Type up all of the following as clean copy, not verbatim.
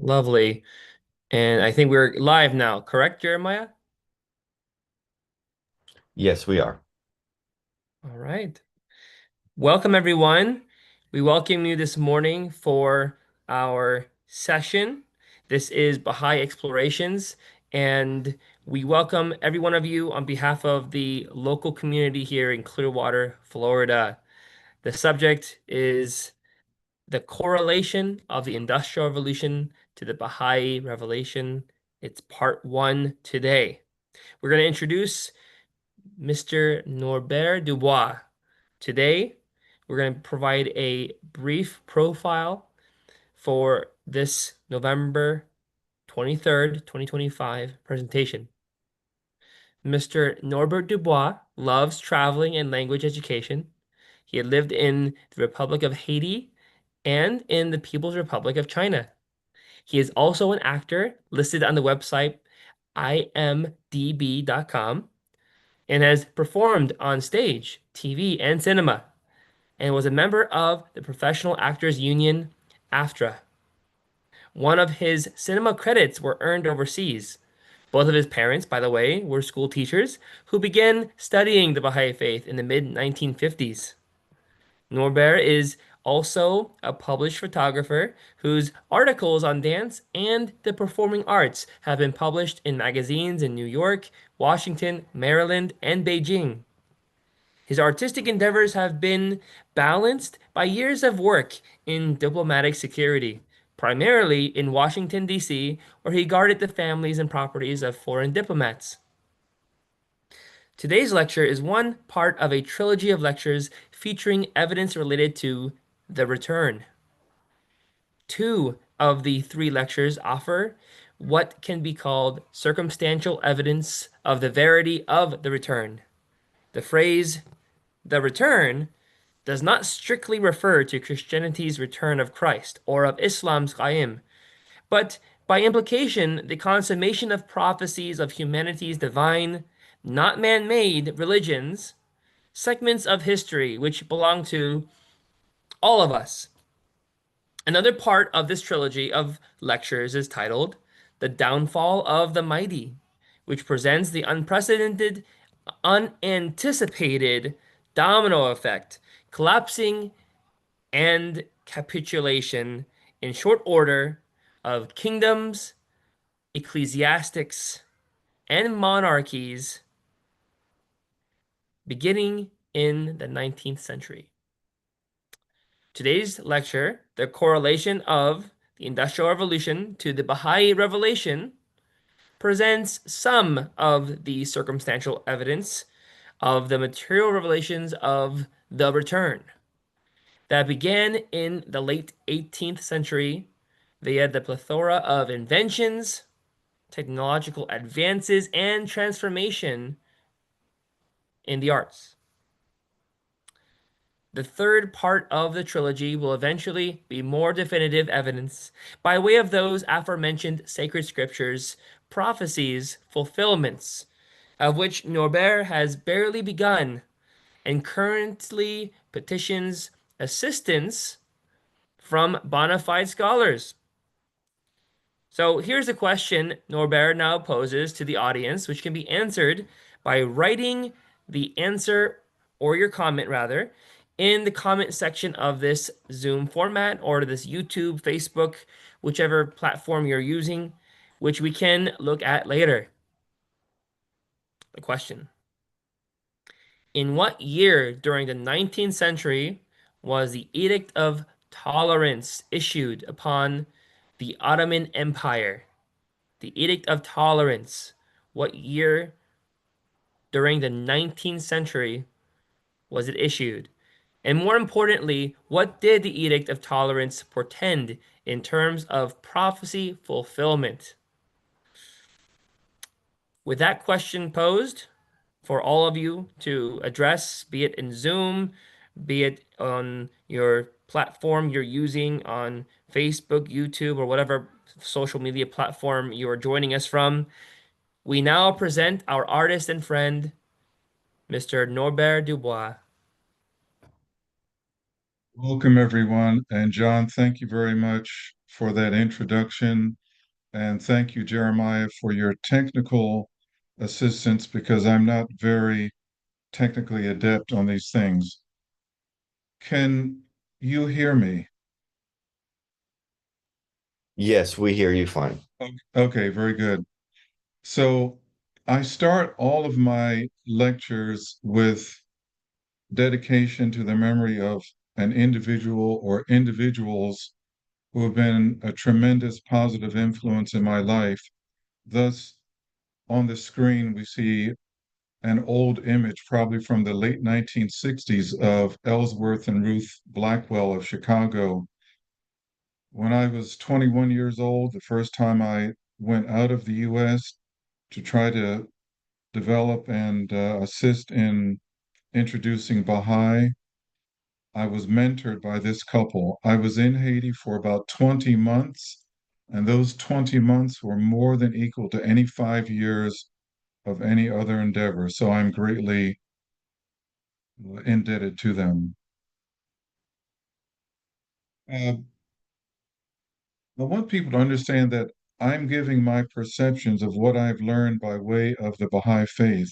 Lovely. And I think we're live now, correct, Jeremiah? Yes, we are. All right. Welcome, everyone. We welcome you this morning for our session. This is Baha'i Explorations, and we welcome every one of you on behalf of the local community here in Clearwater, Florida. The subject is the correlation of the Industrial Revolution to the Baha'i Revelation. It's part one today. We're going to introduce Mr. Norbert Dubois. Today, we're going to provide a brief profile for this November 23rd, 2025 presentation. Mr. Norbert Dubois loves traveling and language education. He had lived in the Republic of Haiti and in the People's Republic of China. He is also an actor listed on the website imdb.com and has performed on stage, TV, and cinema, and was a member of the Professional Actors Union, AFTRA. One of his cinema credits were earned overseas. Both of his parents, by the way, were school teachers who began studying the Baha'i Faith in the mid 1950s. Norbert is also a published photographer whose articles on dance and the performing arts have been published in magazines in New York, Washington, Maryland, and Beijing. His artistic endeavors have been balanced by years of work in diplomatic security, primarily in Washington, D.C., where he guarded the families and properties of foreign diplomats. Today's lecture is one part of a trilogy of lectures featuring evidence related to the return. Two of the three lectures offer what can be called circumstantial evidence of the verity of the return. The phrase, the return, does not strictly refer to Christianity's return of Christ or of Islam's Qaim, but by implication, the consummation of prophecies of humanity's divine, not man-made religions, segments of history which belong to all of us. Another part of this trilogy of lectures is titled The Downfall of the Mighty, which presents the unprecedented, unanticipated domino effect, collapsing and capitulation in short order of kingdoms, ecclesiastics, and monarchies beginning in the 19th century. Today's lecture, The Correlation of the Industrial Revolution to the Baha'i Revelation, presents some of the circumstantial evidence of the material revelations of the return that began in the late 18th century via the plethora of inventions, technological advances, and transformation in the arts. The third part of the trilogy will eventually be more definitive evidence by way of those aforementioned sacred scriptures, prophecies, fulfillments, of which Norbert has barely begun and currently petitions assistance from bona fide scholars. So here's a question Norbert now poses to the audience, which can be answered by writing the answer or your comment rather in the comment section of this Zoom format or this YouTube, Facebook, whichever platform you're using, which we can look at later. The question: in what year during the 19th century was the Edict of Tolerance issued upon the Ottoman Empire? The Edict of Tolerance. What year during the 19th century was it issued? And more importantly, what did the Edict of Tolerance portend in terms of prophecy fulfillment? With that question posed for all of you to address, be it in Zoom, be it on your platform you're using on Facebook, YouTube, or whatever social media platform you are joining us from, we now present our artist and friend, Mr. Norbert Dubois. Welcome, everyone. And John, thank you very much for that introduction. And thank you, Jeremiah, for your technical assistance because I'm not very technically adept on these things. Can you hear me? Yes, we hear you fine. Okay, very good. So I start all of my lectures with dedication to the memory of an individual or individuals who have been a tremendous positive influence in my life. Thus, on the screen, we see an old image, probably from the late 1960s, of Ellsworth and Ruth Blackwell of Chicago. When I was 21 years old, the first time I went out of the US to try to develop and assist in introducing Baha'i, I was mentored by this couple. I was in Haiti for about 20 months, and those 20 months were more than equal to any 5 years of any other endeavor. So I'm greatly indebted to them. Uh, I want people to understand that I'm giving my perceptions of what I've learned by way of the Baha'i Faith.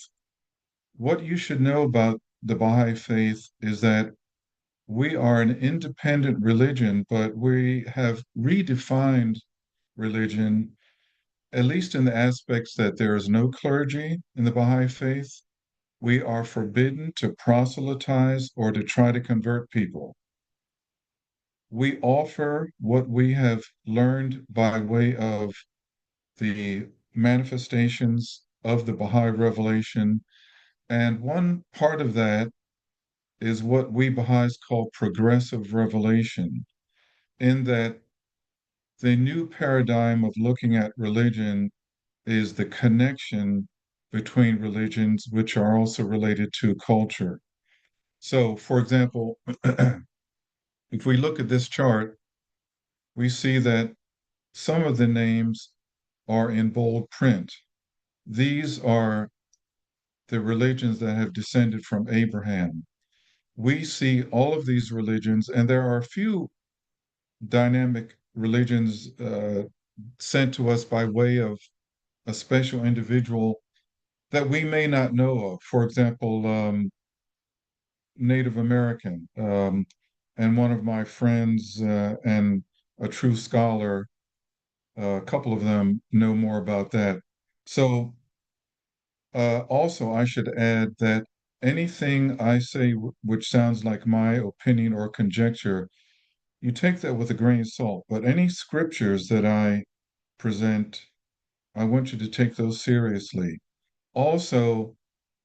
What you should know about the Baha'i Faith is that we are an independent religion, but we have redefined religion, at least in the aspects that there is no clergy in the Baha'i Faith. We are forbidden to proselytize or to try to convert people. We offer what we have learned by way of the manifestations of the Baha'i revelation. And one part of that is what we Baha'is call progressive revelation, in that the new paradigm of looking at religion is the connection between religions, which are also related to culture. So, for example, if we look at this chart, we see that some of the names are in bold print. These are the religions that have descended from Abraham. We see all of these religions, and there are a few dynamic religions sent to us by way of a special individual that we may not know of. For example, Native American. And one of my friends and a true scholar, a couple of them know more about that. So, also, I should add that anything I say which sounds like my opinion or conjecture, you take that with a grain of salt. But any scriptures that I present, I want you to take those seriously. Also,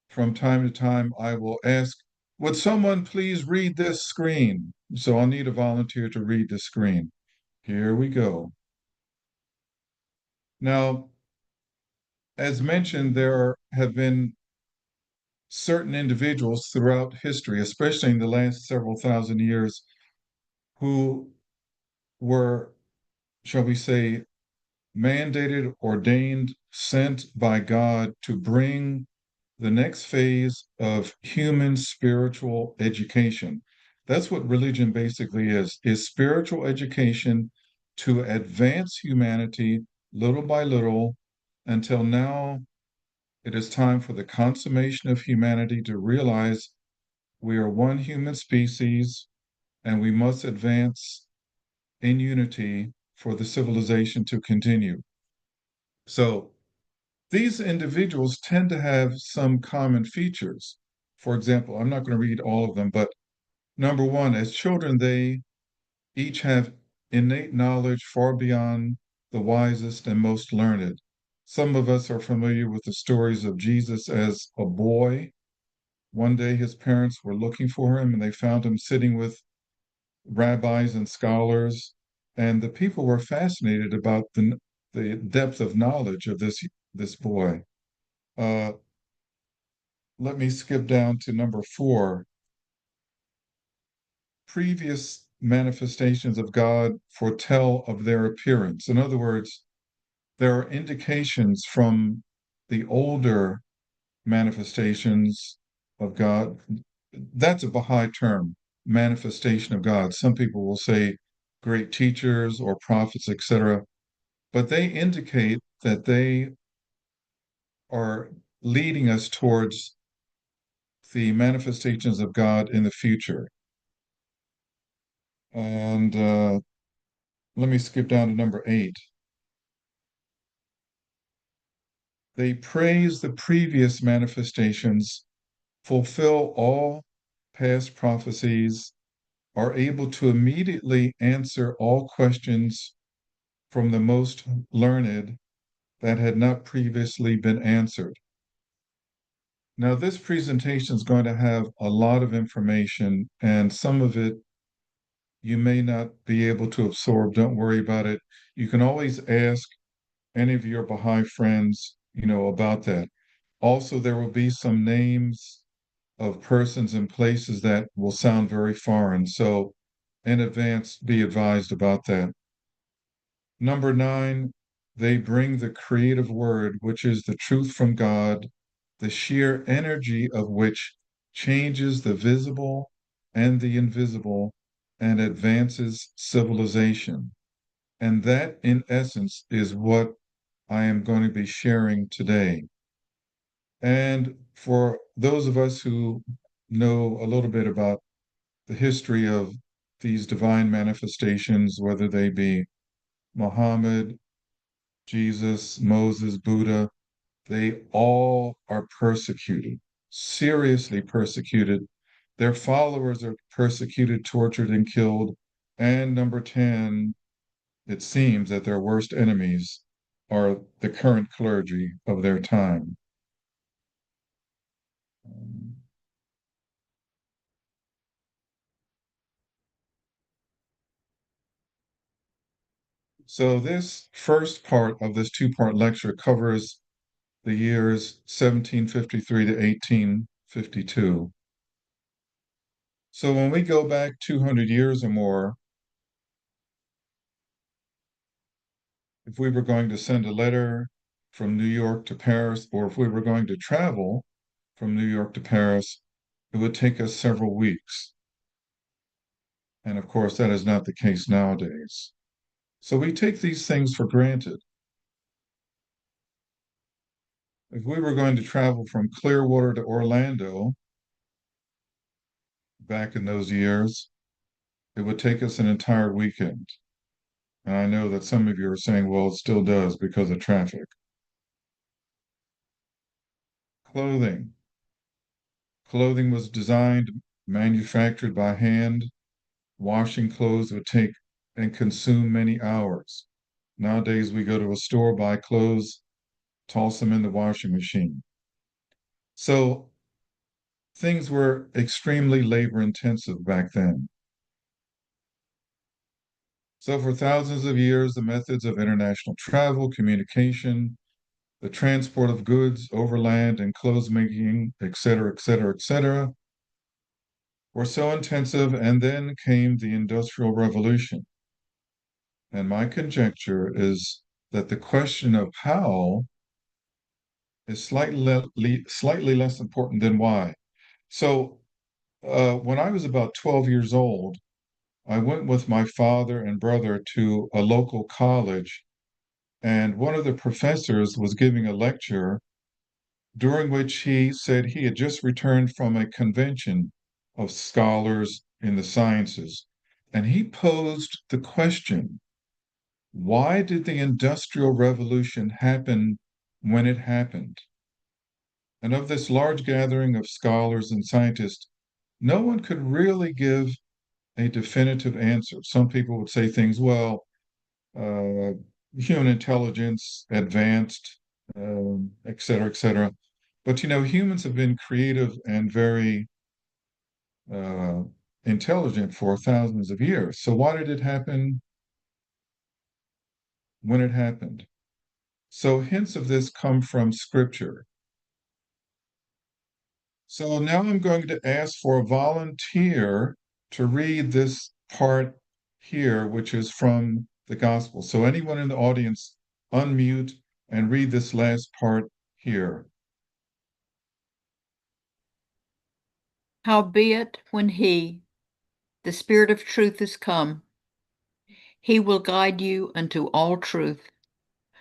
from time to time, I will ask, would someone please read this screen? So I'll need a volunteer to read the screen. Here we go. Now, as mentioned, there have been certain individuals throughout history, especially in the last several thousand years, who were, shall we say, mandated, ordained, sent by God to bring the next phase of human spiritual education. That's what religion basically is spiritual education to advance humanity little by little until now it is time for the consummation of humanity to realize we are one human species and we must advance in unity for the civilization to continue. So these individuals tend to have some common features. For example, I'm not going to read all of them, but number one, as children, they each have innate knowledge far beyond the wisest and most learned. Some of us are familiar with the stories of Jesus as a boy. One day his parents were looking for him and they found him sitting with rabbis and scholars. And the people were fascinated about the depth of knowledge of this boy. Uh, Let me skip down to number four. Previous manifestations of God foretell of their appearance. In other words, there are indications from the older manifestations of God. That's a Baha'i term, manifestation of God. Some people will say great teachers or prophets, etc., but they indicate that they are leading us towards the manifestations of God in the future. And let me skip down to number 8. They praise the previous manifestations, fulfill all past prophecies, are able to immediately answer all questions from the most learned that had not previously been answered. Now, this presentation is going to have a lot of information, and some of it you may not be able to absorb. Don't worry about it. You can always ask any of your Baha'i friends, about that. Also, there will be some names of persons and places that will sound very foreign. So, in advance, be advised about that. Number 9, they bring the creative word, which is the truth from God, the sheer energy of which changes the visible and the invisible and advances civilization. And that, in essence, is what I am going to be sharing today. And for those of us who know a little bit about the history of these divine manifestations, whether they be Muhammad, Jesus, Moses, Buddha, they all are persecuted, seriously persecuted. Their followers are persecuted, tortured, and killed. And number 10, it seems that their worst enemies are the current clergy of their time. So this first part of this two-part lecture covers the years 1753 to 1852. So when we go back 200 years or more, if we were going to send a letter from New York to Paris, or if we were going to travel from New York to Paris, it would take us several weeks. And of course, that is not the case nowadays. So we take these things for granted. If we were going to travel from Clearwater to Orlando back in those years, it would take us an entire weekend. And I know that some of you are saying, well, it still does because of traffic. Clothing. Clothing was designed, manufactured by hand. Washing clothes would take and consume many hours. Nowadays, we go to a store, buy clothes, toss them in the washing machine. So things were extremely labor intensive back then. So for thousands of years, the methods of international travel, communication, the transport of goods overland and clothes making, et cetera, et cetera, et cetera, were so intensive, and then came the Industrial Revolution. And my conjecture is that the question of how is slightly less important than why. So when I was about 12 years old, I went with my father and brother to a local college, and one of the professors was giving a lecture during which he said he had just returned from a convention of scholars in the sciences. And he posed the question, why did the Industrial Revolution happen when it happened? And of this large gathering of scholars and scientists, no one could really give a definitive answer. Some people would say things, well, human intelligence advanced, et cetera, et cetera. But humans have been creative and very uh, intelligent for thousands of years. So why did it happen when it happened? So hints of this come from scripture. So now I'm going to ask for a volunteer to read this part here, which is from the gospel. So anyone in the audience, unmute and read this last part here. Howbeit, when he, the Spirit of truth, is come, He will guide you unto all truth,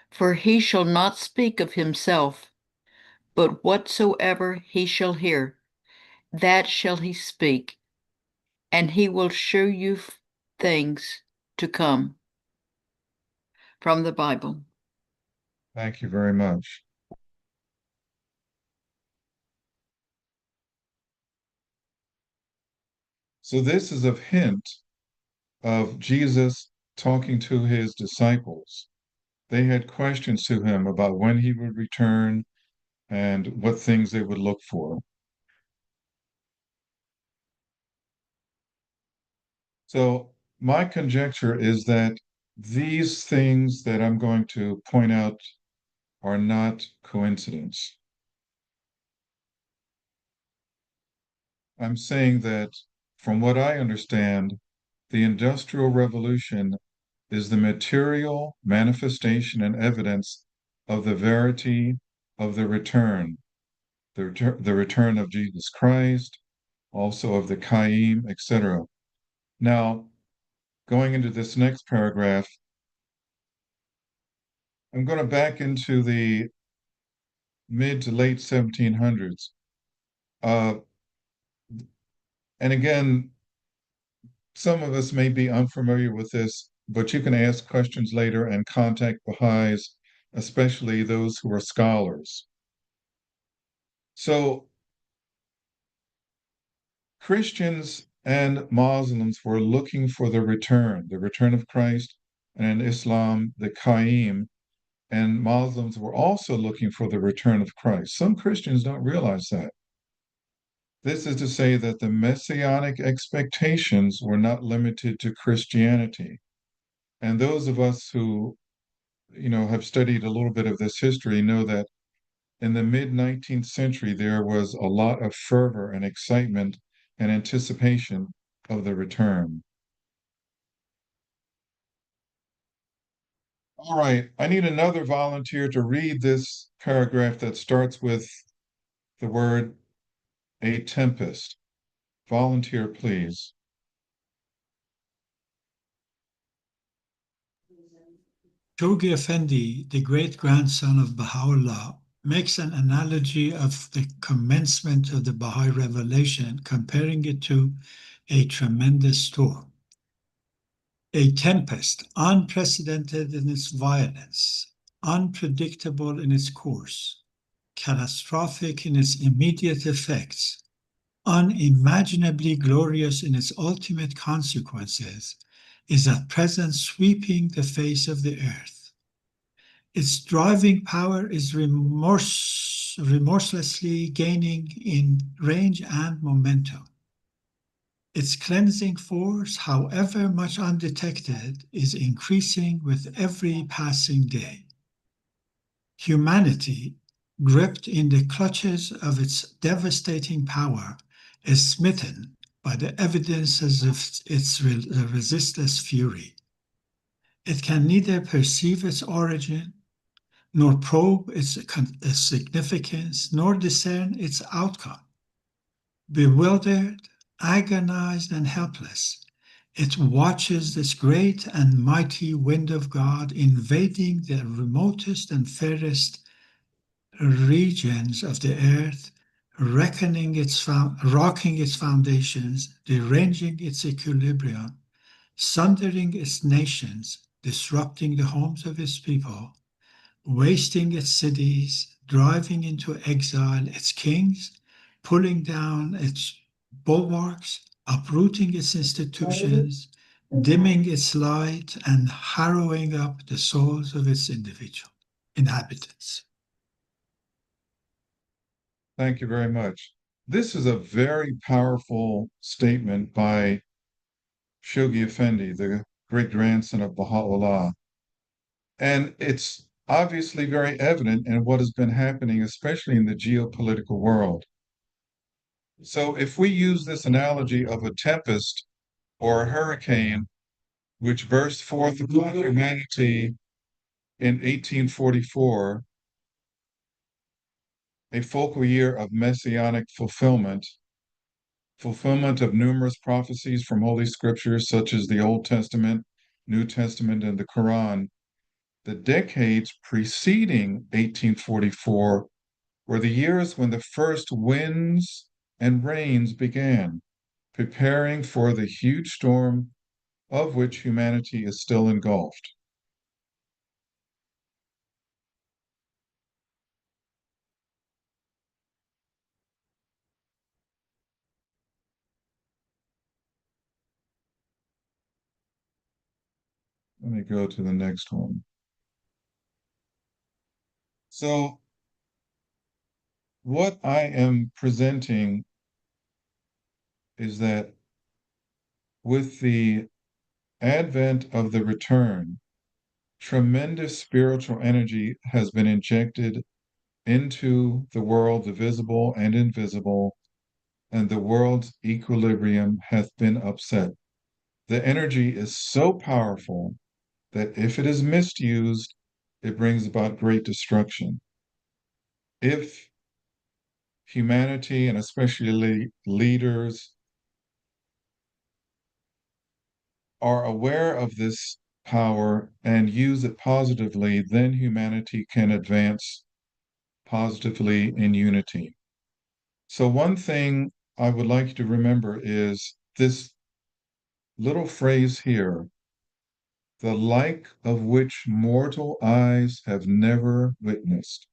for he shall not speak of himself, but whatsoever he shall hear, that shall he speak, and he will show you things to come. From the Bible. Thank you very much. So this is a hint of Jesus talking to his disciples. They had questions to him about when he would return and what things they would look for. So my conjecture is that these things that I'm going to point out are not coincidence. I'm saying that from what I understand, the Industrial Revolution is the material manifestation and evidence of the verity of the return, the return of Jesus Christ, also of the Chaim, etc. Now, going into this next paragraph, I'm going to back into the mid to late 1700s. And again, some of us may be unfamiliar with this, but you can ask questions later and contact Baha'is, especially those who are scholars. So Christians and Muslims were looking for the return of Christ, and in Islam, the Qaim, and Muslims were also looking for the return of Christ. Some Christians don't realize that. This is to say that the messianic expectations were not limited to Christianity. And those of us who, have studied a little bit of this history know that in the mid 19th century, there was a lot of fervor and excitement and anticipation of the return. All right, I need another volunteer to read this paragraph that starts with the word a tempest. Volunteer, please. Shoghi Effendi, the great-grandson of Baha'u'llah, makes an analogy of the commencement of the Baha'i revelation, comparing it to a tremendous storm. A tempest, unprecedented in its violence, unpredictable in its course, catastrophic in its immediate effects, unimaginably glorious in its ultimate consequences, is at present sweeping the face of the earth. Its driving power is remorselessly gaining in range and momentum. Its cleansing force, however much undetected, is increasing with every passing day. Humanity, gripped in the clutches of its devastating power, is smitten by the evidences of its resistless fury. It can neither perceive its origin, nor probe its significance, nor discern its outcome. Bewildered, agonized, and helpless, it watches this great and mighty wind of God invading the remotest and fairest regions of the earth, rocking its foundations, deranging its equilibrium, sundering its nations, disrupting the homes of its people, wasting its cities, driving into exile its kings, pulling down its bulwarks, uprooting its institutions, dimming its light, and harrowing up the souls of its individual inhabitants. Thank you very much. This is a very powerful statement by Shoghi Effendi, the great grandson of Baha'u'llah. And it's obviously very evident in what has been happening, especially in the geopolitical world. So if we use this analogy of a tempest or a hurricane, which burst forth upon humanity in 1844, a focal year of messianic fulfillment of numerous prophecies from Holy Scriptures, such as the Old Testament New Testament, and the Quran, the decades preceding 1844 were the years when the first winds and rains began, preparing for the huge storm of which humanity is still engulfed. Let me go to the next one. So, what I am presenting is that with the advent of the return, tremendous spiritual energy has been injected into the world, the visible and invisible, and the world's equilibrium hath been upset. The energy is so powerful that if it is misused, it brings about great destruction. If humanity, and especially leaders, are aware of this power and use it positively, then humanity can advance positively in unity. So, one thing I would like you to remember is this little phrase here: the like of which mortal eyes have never witnessed.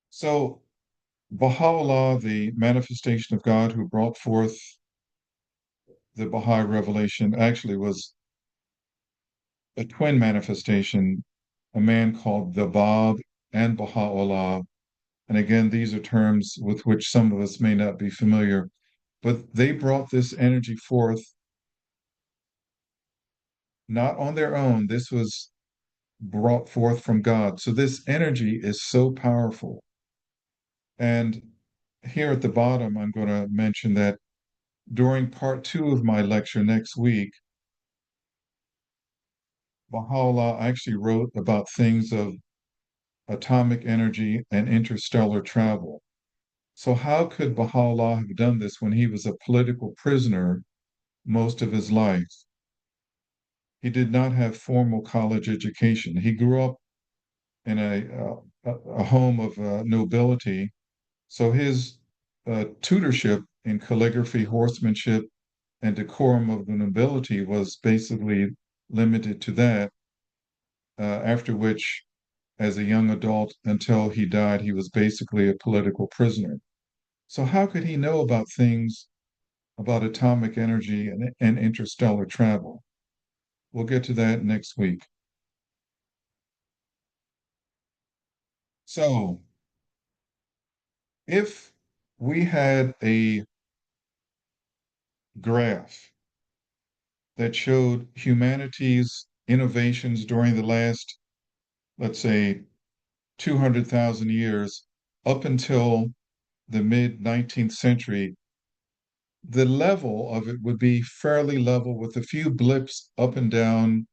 So, Baha'u'llah, the manifestation of God who brought forth the Baha'i revelation, actually was a twin manifestation, a man called the Bab and Baha'u'llah. And again, these are terms with which some of us may not be familiar, but they brought this energy forth not on their own. This was brought forth from God. So this energy is so powerful. And here at the bottom, I'm going to mention that during part 2 of my lecture next week, Baha'u'llah actually wrote about things of atomic energy and interstellar travel. So, how could Baha'u'llah have done this when he was a political prisoner most of his life? He did not have formal college education. He grew up in a home of nobility. So, his tutorship in calligraphy, horsemanship, and decorum of the nobility was basically limited to that. After which, as a young adult, until he died, he was basically a political prisoner. So, how could he know about things about atomic energy and interstellar travel? We'll get to that next week. So, if we had a graph that showed humanity's innovations during the last, let's say, 200,000 years up until the mid 19th century, the level of it would be fairly level with a few blips up and down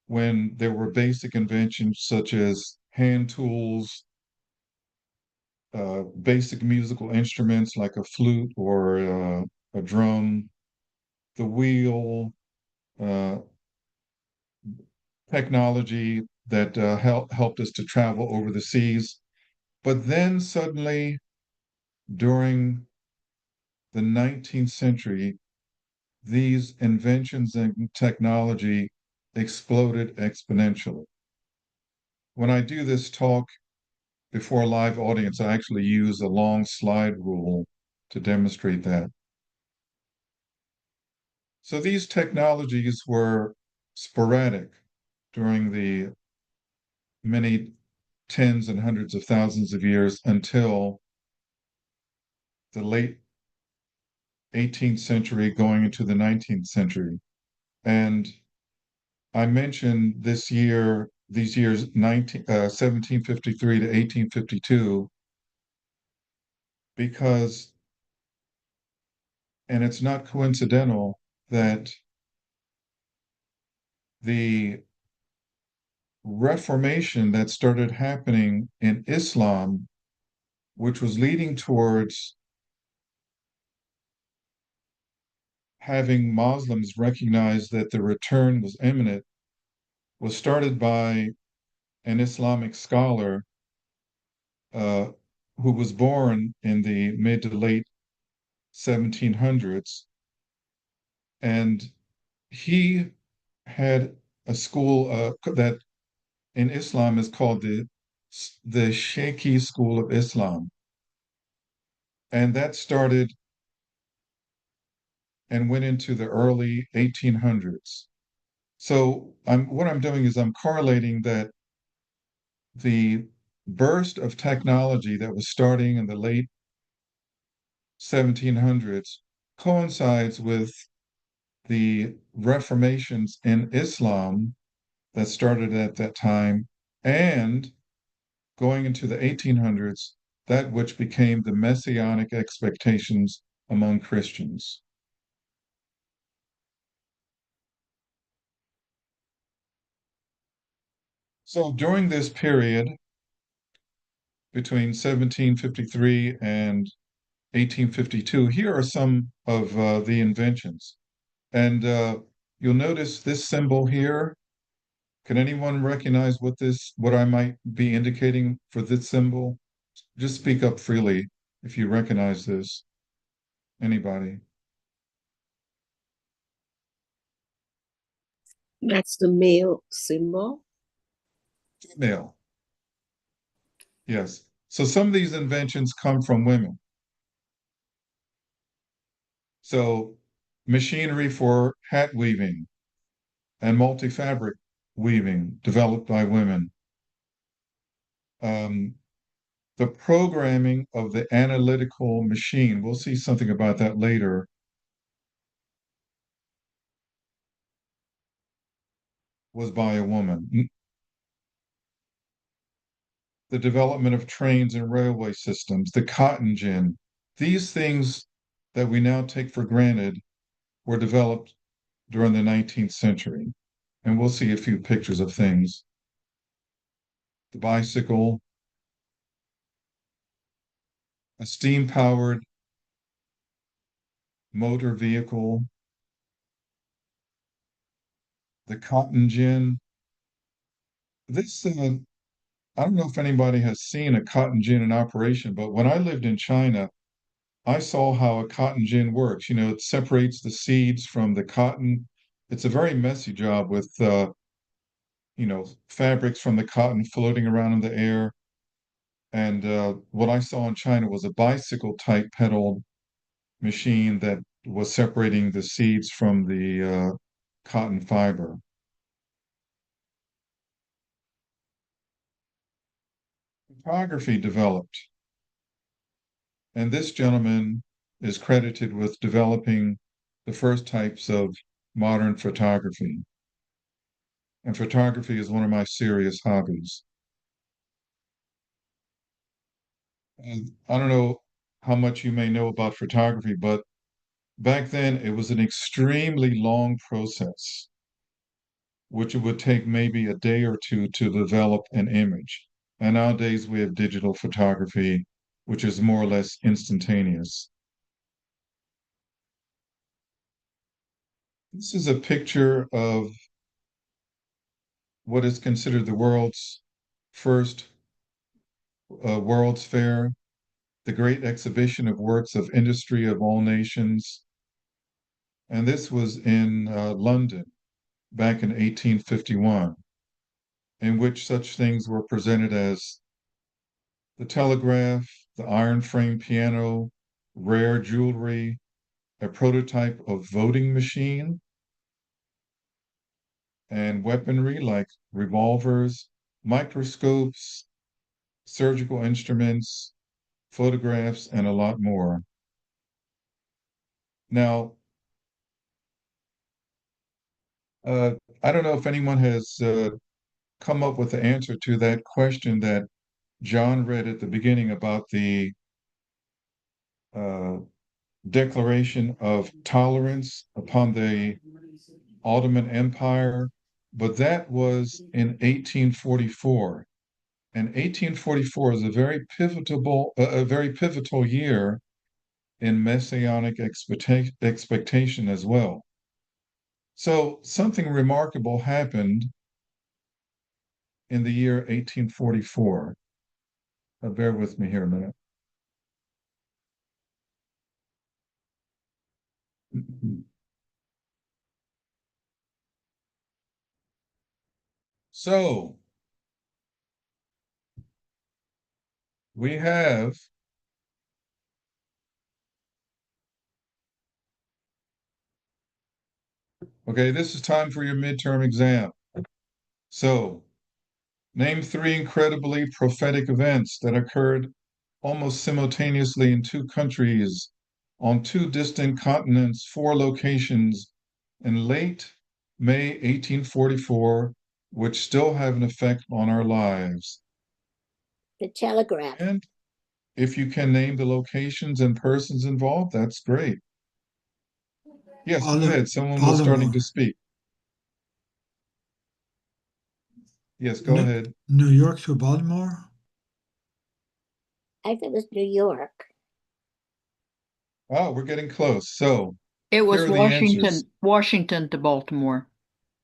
when there were basic inventions such as hand tools, basic musical instruments like a flute or a drum, the wheel, uh, technology that helped us to travel over the seas. But then suddenly, during the 19th century, these inventions and technology exploded exponentially. When I do this talk before a live audience, I actually use a long slide rule to demonstrate that. So these technologies were sporadic during the many tens and hundreds of thousands of years until the late 18th century going into the 19th century. And I mentioned these years 1753 to 1852, because, and it's not coincidental that the Reformation that started happening in Islam, which was leading towards having Muslims recognize that the return was imminent was started by an Islamic scholar uh, who was born in the mid to late 1700s. And he had a school that in Islam is called the Shaykhi School of Islam. And that started and went into the early 1800s. So what I'm doing is I'm correlating that the burst of technology that was starting in the late 1700s coincides with the reformations in Islam that started at that time, and going into the 1800s, that which became the Messianic expectations among Christians. So during this period, between 1753 and 1852, here are some of the inventions. And you'll notice this symbol here. Can anyone recognize what I might be indicating for this symbol? Just speak up freely if you recognize this. Anybody? That's the male symbol. Female. Yes. So some of these inventions come from women. So machinery for hat weaving and multi-fabric weaving developed by women. The programming of the analytical machine, we'll see something about that later, was by a woman. The development of trains and railway systems, the cotton gin, these things that we now take for granted were developed during the 19th century. And we'll see a few pictures of things. The bicycle, a steam-powered motor vehicle, the cotton gin. This, I don't know if anybody has seen a cotton gin in operation, but when I lived in China, I saw how a cotton gin works. You know, it separates the seeds from the cotton. It's a very messy job with, fabrics from the cotton floating around in the air. And what I saw in China was a bicycle type pedal machine that was separating the seeds from the cotton fiber. Photography developed, and this gentleman is credited with developing the first types of modern photography. And photography is one of my serious hobbies. And I don't know how much you may know about photography, but back then it was an extremely long process, which it would take maybe a day or two to develop an image. And nowadays we have digital photography, which is more or less instantaneous. This is a picture of what is considered the world's first World's Fair, the great exhibition of works of industry of all nations. And this was in London back in 1851, in which such things were presented as the telegraph, the iron frame piano, rare jewelry, a prototype of voting machine, and weaponry like revolvers, microscopes, surgical instruments, photographs, and a lot more. Now, I don't know if anyone has come up with the answer to that question that John read at the beginning about the uh, declaration of tolerance upon the Ottoman Empire, but that was in 1844. And 1844 is a very pivotal year in Messianic expectation as well. So something remarkable happened in the year 1844. Bear with me here a minute. So we have okay, this is time for your midterm exam. So name 3 incredibly prophetic events that occurred almost simultaneously in 2 countries, on 2 distant continents, 4 locations in late May 1844, which still have an effect on our lives. The telegraph. And if you can name the locations and persons involved, that's great. Yes, go ahead. Someone was starting to speak. Yes, go ahead. New York to Baltimore? I think it was New York. Oh, we're getting close. So It was here are the answers. Washington to Baltimore.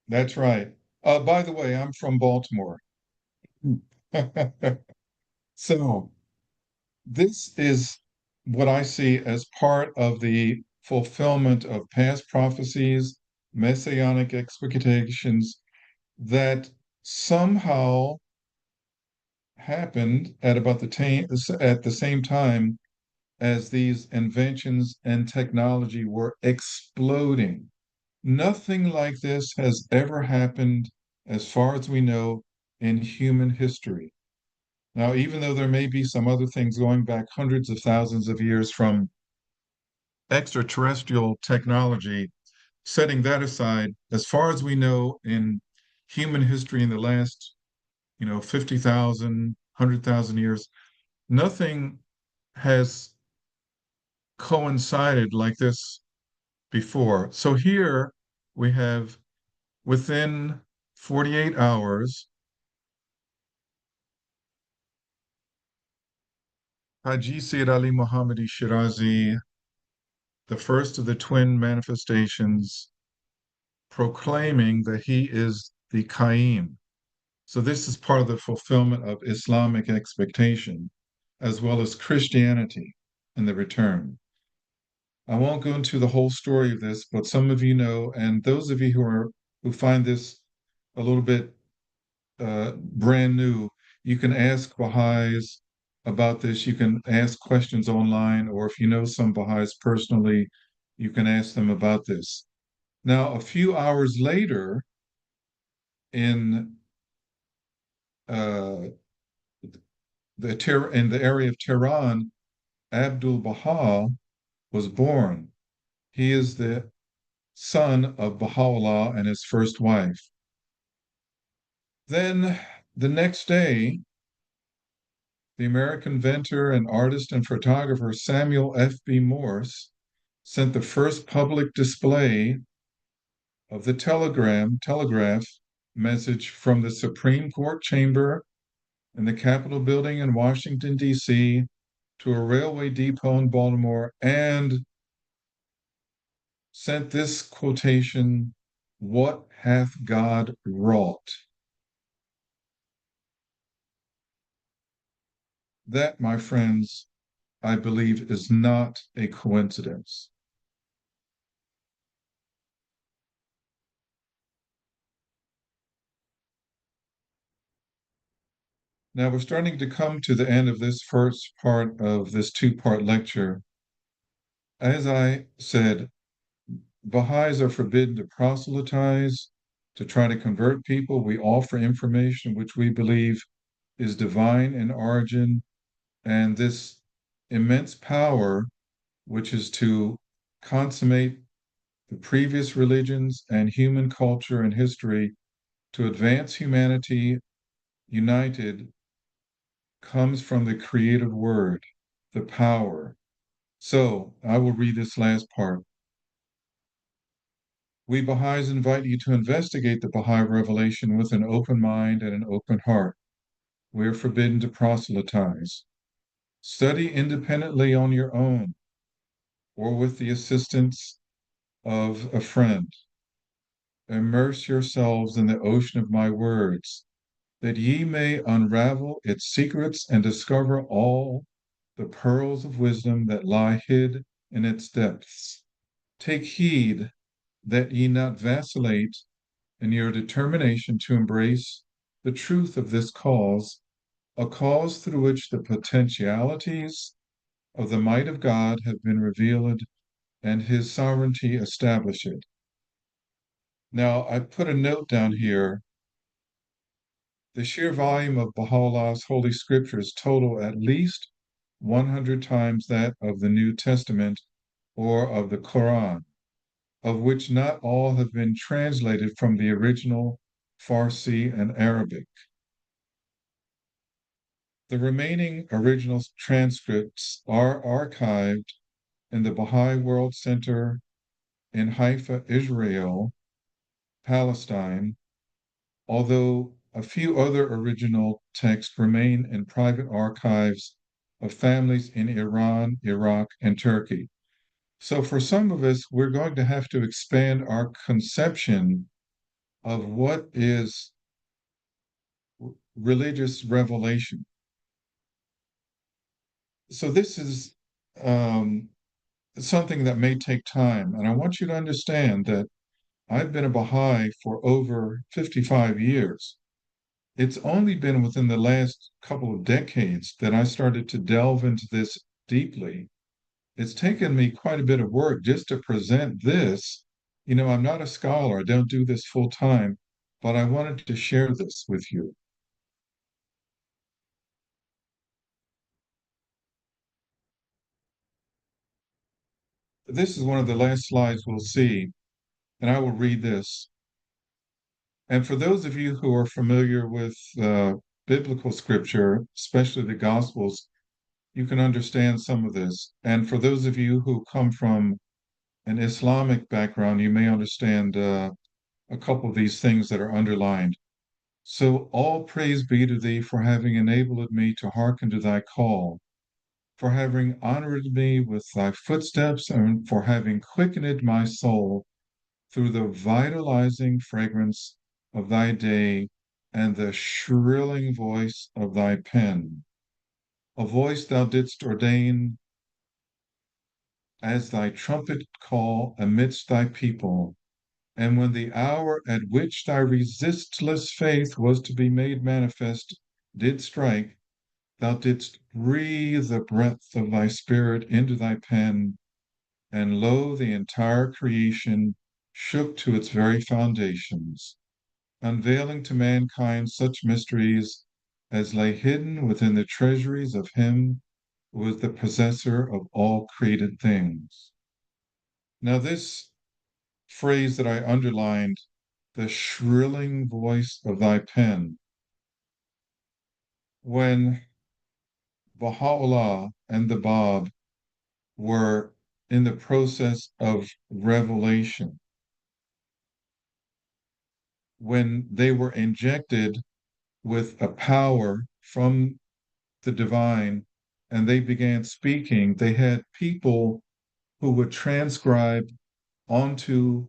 That's right. By the way, I'm from Baltimore. So this is what I see as part of the fulfillment of past prophecies, messianic expectations that somehow happened at about at the same time as these inventions and technology were exploding. Nothing like this has ever happened, as far as we know, in human history. Now, even though there may be some other things going back hundreds of thousands of years from extraterrestrial technology, setting that aside, as far as we know in human history in the last, 50,000, 100,000 years, nothing has coincided like this before. So here we have within 48 hours, Haji Sayyid Ali Muhammadi Shirazi, the first of the twin manifestations, proclaiming that he is the Qaim. So this is part of the fulfillment of Islamic expectation, as well as Christianity in the return. I won't go into the whole story of this, but some of you know, and those of you who find this a little bit brand new, you can ask Baha'is about this. You can ask questions online, or if you know some Baha'is personally, you can ask them about this. Now, a few hours later, in uh, in the area of Tehran, Abdul Baha was born. He is the son of Baha'u'llah and his first wife. Then the next day, the American inventor and artist and photographer Samuel F.B. Morse sent the first public display of the telegraph message from the Supreme Court chamber in the Capitol building in Washington, D.C., to a railway depot in Baltimore, and sent this quotation, "What hath God wrought?" That, my friends, I believe is not a coincidence. Now we're starting to come to the end of this first part of this 2-part lecture. As I said, Baha'is are forbidden to proselytize, to try to convert people. We offer information which we believe is divine in origin, and this immense power, which is to consummate the previous religions and human culture and history, to advance humanity united, comes from the creative word, the power. So I will read this last part. We Baha'is invite you to investigate the Baha'i revelation with an open mind and an open heart. We are forbidden to proselytize. Study independently on your own. or with the assistance of a friend. Immerse yourselves in the ocean of my words, that ye may unravel its secrets and discover all the pearls of wisdom that lie hid in its depths. Take heed that ye not vacillate in your determination to embrace the truth of this cause, a cause through which the potentialities of the might of God have been revealed and his sovereignty established. Now, I put a note down here. The sheer volume of Baha'u'llah's Holy Scriptures total at least 100 times that of the New Testament or of the Quran, of which not all have been translated from the original Farsi and Arabic. The remaining original transcripts are archived in the Baha'i World Center in Haifa, Israel, Palestine, although a few other original texts remain in private archives of families in Iran, Iraq, and Turkey. So for some of us, we're going to have to expand our conception of what is religious revelation. So this is something that may take time. And I want you to understand that I've been a Baha'i for over 55 years. It's only been within the last couple of decades that I started to delve into this deeply. It's taken me quite a bit of work just to present this. You know, I'm not a scholar, I don't do this full time, but I wanted to share this with you. This is one of the last slides we'll see, and I will read this. And for those of you who are familiar with biblical scripture, especially the Gospels, you can understand some of this. And for those of you who come from an Islamic background, you may understand a couple of these things that are underlined. So all praise be to thee for having enabled me to hearken to thy call, for having honored me with thy footsteps, and for having quickened my soul through the vitalizing fragrance of thy day and the shrilling voice of thy pen, a voice thou didst ordain as thy trumpet call amidst thy people. And when the hour at which thy resistless faith was to be made manifest did strike, thou didst breathe the breath of thy spirit into thy pen, and lo, the entire creation shook to its very foundations, unveiling to mankind such mysteries as lay hidden within the treasuries of him who is the possessor of all created things. Now, this phrase that I underlined, the shrilling voice of thy pen, when Baha'u'llah and the Bab were in the process of revelation, when they were injected with a power from the divine and they began speaking, they had people who would transcribe onto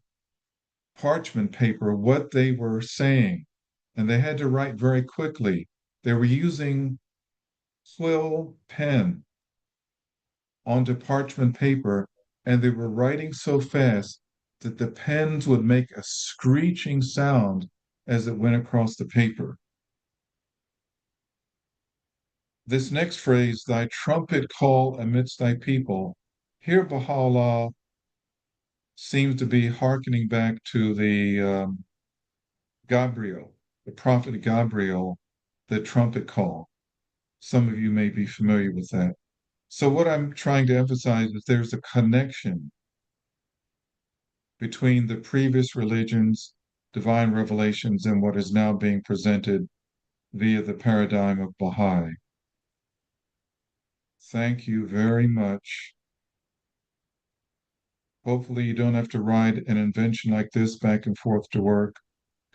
parchment paper what they were saying, and they had to write very quickly. They were using quill pen onto parchment paper, and they were writing so fast that the pens would make a screeching sound as it went across the paper. This next phrase, thy trumpet call amidst thy people, here Baha'u'llah seems to be hearkening back to the Gabriel, the prophet Gabriel, the trumpet call. Some of you may be familiar with that. So what I'm trying to emphasize is there's a connection between the previous religions, divine revelations, and what is now being presented via the paradigm of Baha'i. Thank you very much. Hopefully you don't have to ride an invention like this back and forth to work.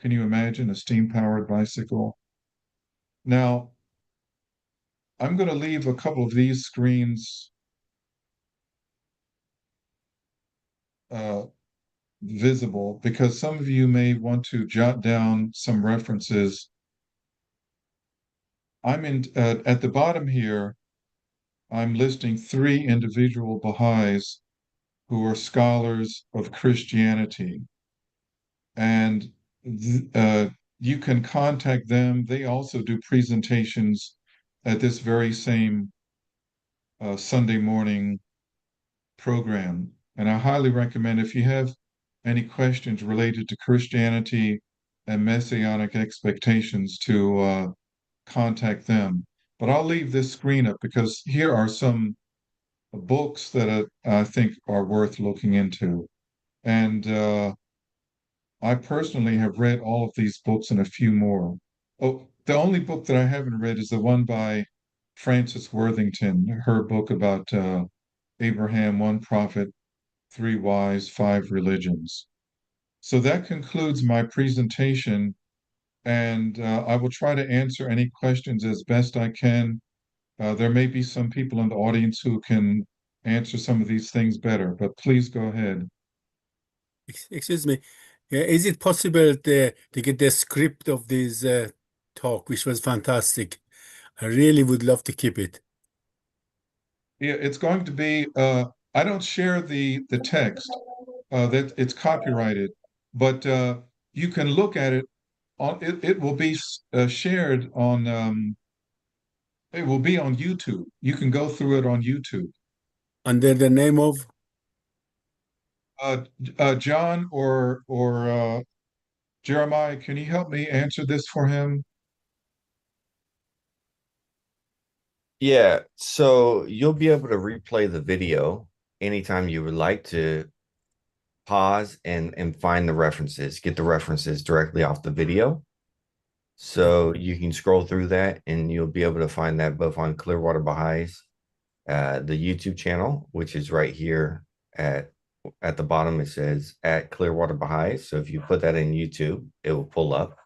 Can you imagine a steam-powered bicycle? Now, I'm going to leave a couple of these screens uh, visible because some of you may want to jot down some references. I'm in at the bottom here. I'm listing 3 individual Baha'is who are scholars of Christianity, and you can contact them. They also do presentations at this very same Sunday morning program. And I highly recommend if you have any questions related to Christianity and Messianic expectations to contact them. But I'll leave this screen up because here are some books that I think are worth looking into. And I personally have read all of these books and a few more. Oh, the only book that I haven't read is the one by Frances Worthington, her book about Abraham, one prophet, 3 wise, 5 religions. So that concludes my presentation, and I will try to answer any questions as best I can. There may be some people in the audience who can answer some of these things better, but please go ahead. Excuse me. Is it possible to get the script of this talk, which was fantastic? I really would love to keep it. Yeah, it's going to be, I don't share the text, that it's copyrighted, but you can look at it on, it will be shared on, it will be on YouTube. You can go through it on YouTube. Under the name of? John or Jeremiah, can you help me answer this for him? Yeah, so you'll be able to replay the video anytime you would like to pause and find the references, get the references directly off the video. So you can scroll through that and you'll be able to find that both on Clearwater Baha'is, the YouTube channel, which is right here at the bottom. It says at Clearwater Baha'is. So if you put that in YouTube, it will pull up.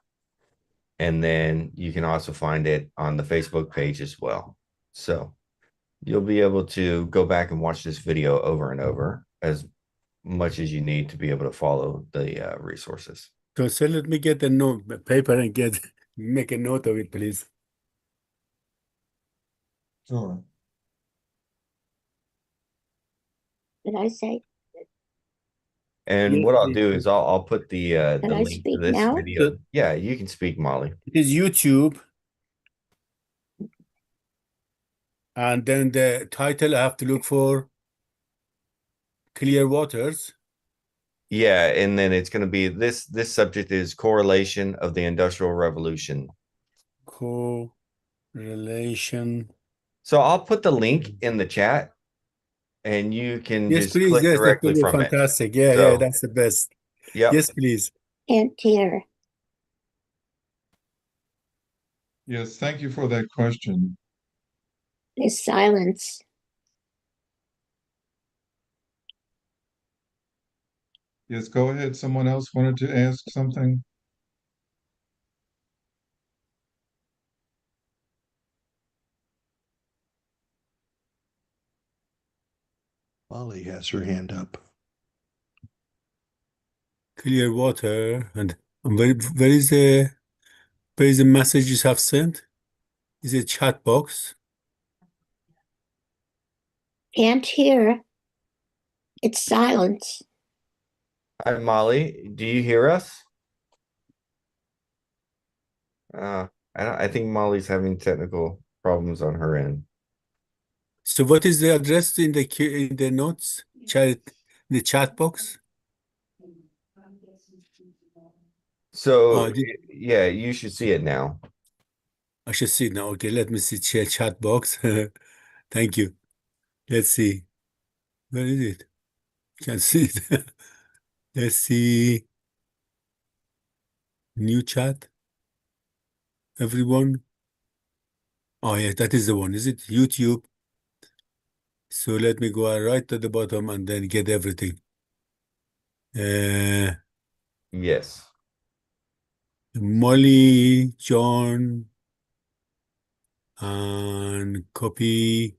And then you can also find it on the Facebook page as well. So you'll be able to go back and watch this video over and over as much as you need to be able to follow the resources. So let me get a note, paper and make a note of it, please. Sure. Did I say? And Yes, what I'll please. do is I'll put the Can I link to speak this now? video. Yeah, you can speak, Molly. It is YouTube. And then the title I have to look for Clear Waters. Yeah, and then it's going to be this subject is correlation of the Industrial Revolution. Correlation. So I'll put the link in the chat and you can Yes, just please. click Yes, that directly would be from it. fantastic. Yeah, So, that's the best. yep. Yes, please. Can't hear. Yes, thank you for that question. There's silence. Yes, go ahead. Someone else wanted to ask something? Molly has her hand up. Clear water. And where is the message you have sent? Is it chat box? Can't hear. It's silence. Hi, Molly. Do you hear us? I think Molly's having technical problems on her end. So what is the address in the notes? The chat box? So, Oh, yeah, you should see it now. I should see now. Okay, let me see chat box. Thank you. Let's see. Where is it? Can't see it. Let's see. New chat. Everyone. Oh, yeah, that is the one. Is it YouTube? So let me go right to the bottom and then get everything. Yes. Molly, John, and copy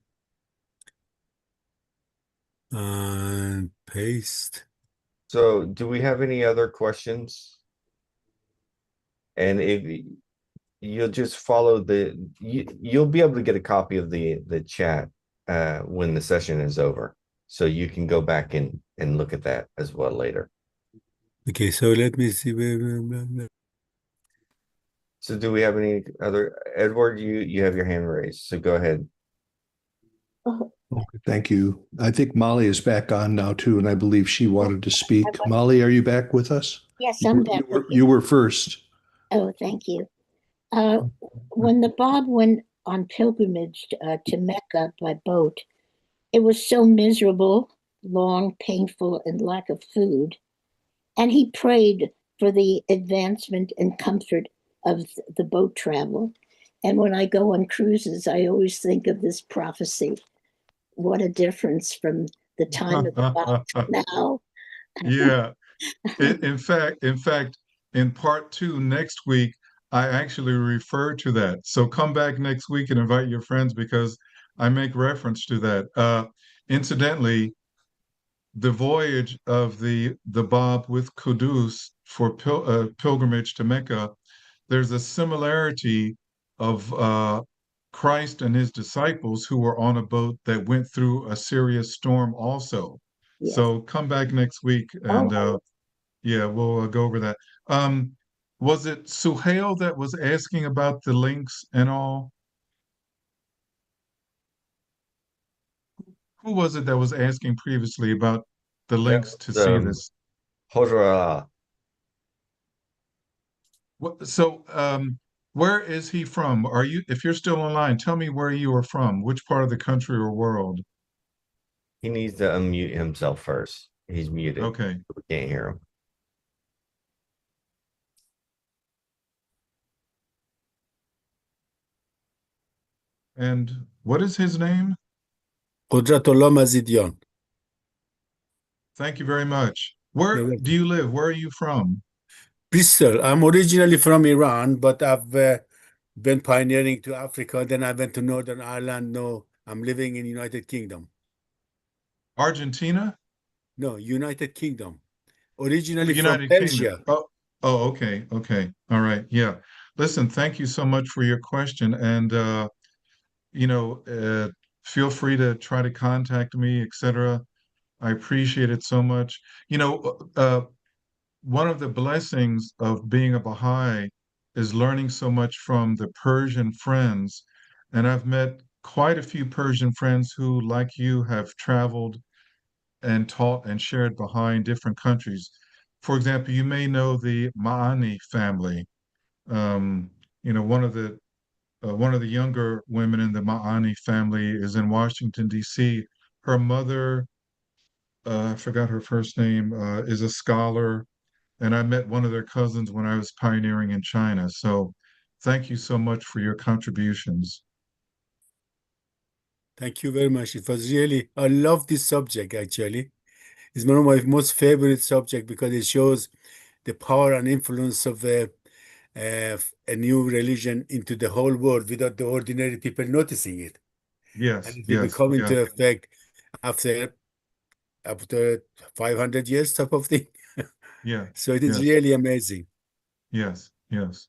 and paste. So do we have any other questions? And if you'll just follow you'll be able to get a copy of the chat when the session is over. So you can go back and look at that as well later. Okay, so let me see. So do we have any other, Edward, you have your hand raised, so go ahead. Okay, thank you. I think Molly is back on now too, and I believe she wanted to speak. Molly, are you back with us? Yes, I'm back. You were first. Oh, thank you. When the Bob went on pilgrimage to Mecca by boat, it was so miserable, long, painful, and lack of food. And he prayed for the advancement and comfort of the boat travel. And when I go on cruises, I always think of this prophecy. What a difference from the time of the Bob to now. Yeah. In fact, in part 2 next week, I actually refer to that. So come back next week and invite your friends because I make reference to that. Incidentally, the voyage of the Bab with Qudus for pilgrimage to Mecca, there's a similarity of Christ and his disciples who were on a boat that went through a serious storm also. Yes. So come back next week and yeah, we'll go over that. Was it Suhail that was asking about the links and all? Who was it that was asking previously about the links to see this? Hodra. So, where is he from? Are you, if you're still online, tell me where you are from, which part of the country or world? He needs to unmute himself first. He's muted. Okay. We can't hear him. And what is his name? Qudratullah Mazidian. Thank you very much. Where You're do you live? Where are you from? Bristol. I'm originally from Iran, but I've been pioneering to Africa. Then I went to Northern Ireland. No, I'm living in United Kingdom. Argentina? No, United Kingdom. Originally from United Persia. Kingdom. Oh, okay. Okay. All right. Yeah. Listen, thank you so much for your question. And you know, feel free to try to contact me, etc. I appreciate it so much. You know, one of the blessings of being a Baha'i is learning so much from the Persian friends. And I've met quite a few Persian friends who, like you, have traveled and taught and shared Baha'i in different countries. For example, you may know the Ma'ani family. Um, you know, one of the younger women in the Ma'ani family is in Washington, D.C. Her mother, I forgot her first name, is a scholar, and I met one of their cousins when I was pioneering in China. So thank you so much for your contributions. Thank you very much. It was really, I love this subject actually. It's one of my most favorite subjects because it shows the power and influence of a new religion into the whole world without the ordinary people noticing it. Yes, And it will be yes, coming yeah, to effect after 500 years type of thing. yeah, So it is yes, really amazing. yes, yes.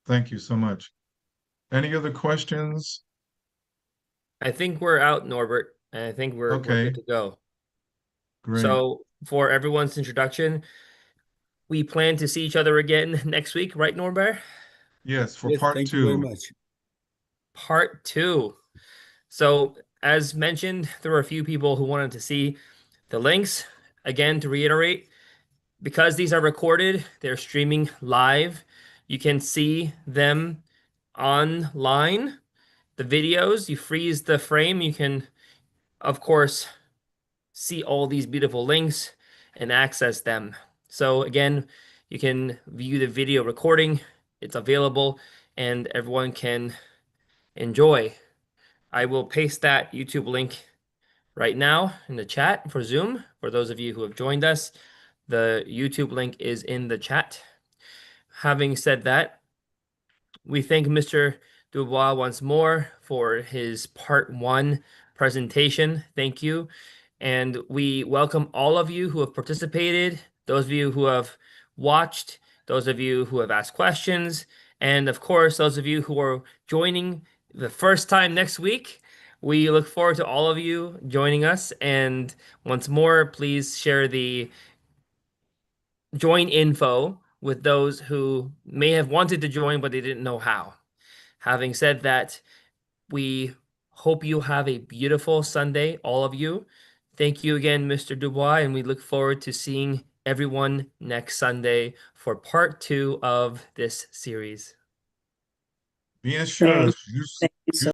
Thank you so much. Any other questions? I think we're out, Norbert, and I think we're Okay, good to go. great. So for everyone's introduction, we plan to see each other again next week, right, Norbert? Yes, for Yes, part thank you very 2. much. Part 2. So as mentioned, there were a few people who wanted to see the links. Again, to reiterate, because these are recorded, they're streaming live. You can see them online. The videos, you freeze the frame, you can, of course, see all these beautiful links and access them. So again, you can view the video recording. It's available and everyone can enjoy. I will paste that YouTube link right now in the chat for Zoom. For those of you who have joined us, the YouTube link is in the chat. Having said that, we thank Mr. Dubois once more for his part 1 presentation. Thank you. And we welcome all of you who have participated those of you who have watched, those of you who have asked questions, and of course, those of you who are joining the first time next week. We look forward to all of you joining us. And once more, please share the join info with those who may have wanted to join, but they didn't know how. Having said that, we hope you have a beautiful Sunday, all of you. Thank you again, Mr. Dubois, and we look forward to seeing everyone next Sunday for part 2 of this series. Bien sûr, Thanks. juste